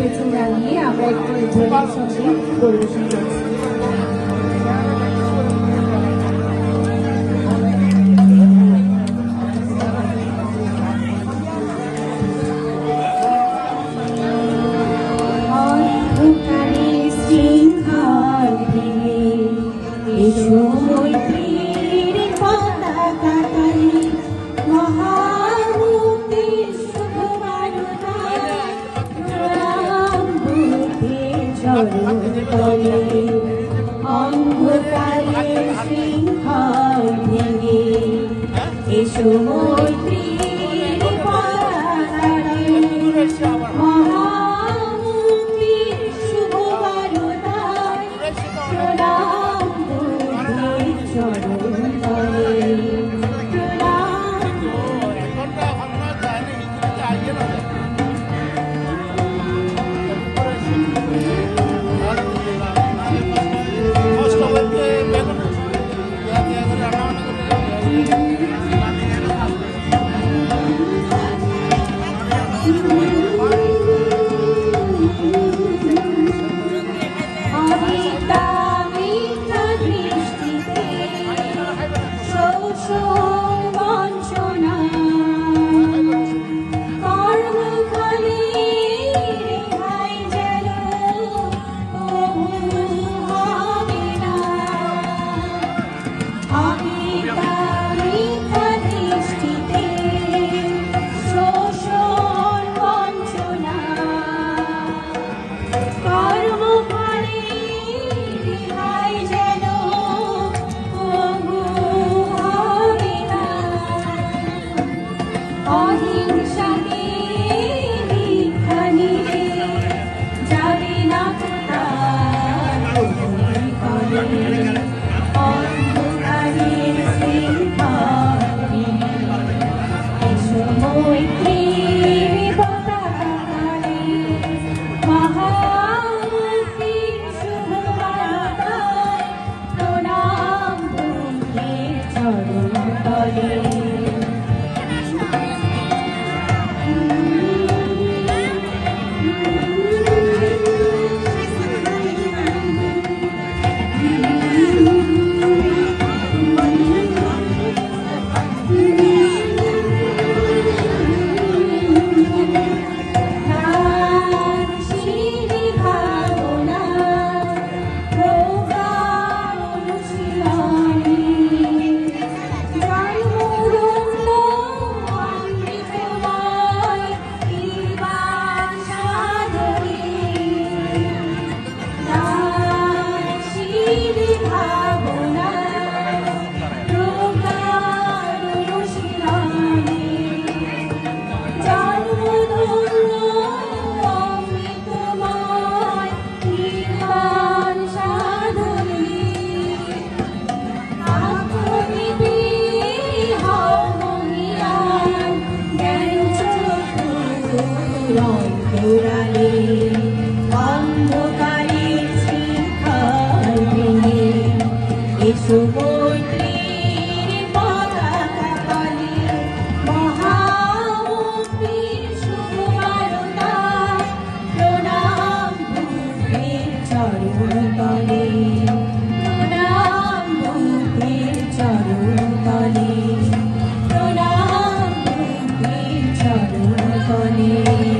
রয়েছে জানিয়ে আমরা একটু ধ্বনির সঙ্গীত পরিবেশন করছি। অন্ধকারে শৃঙ্খল ভেঙে এসো মৈত্রীর পরাগারে মহামুক্তির শুভ বারতায় প্রণাম বুদ্ধির চরণ তলে অন্ধকারে শৃঙ্খল ভেঙে এসো মৈত্রীর পতাকা তলে মহামুক্তির শুভ বারতায় প্রণাম বুদ্ধের চরণ তলে প্রণাম বুদ্ধের চরণ তলে প্রণাম বুদ্ধের চরণ তলে।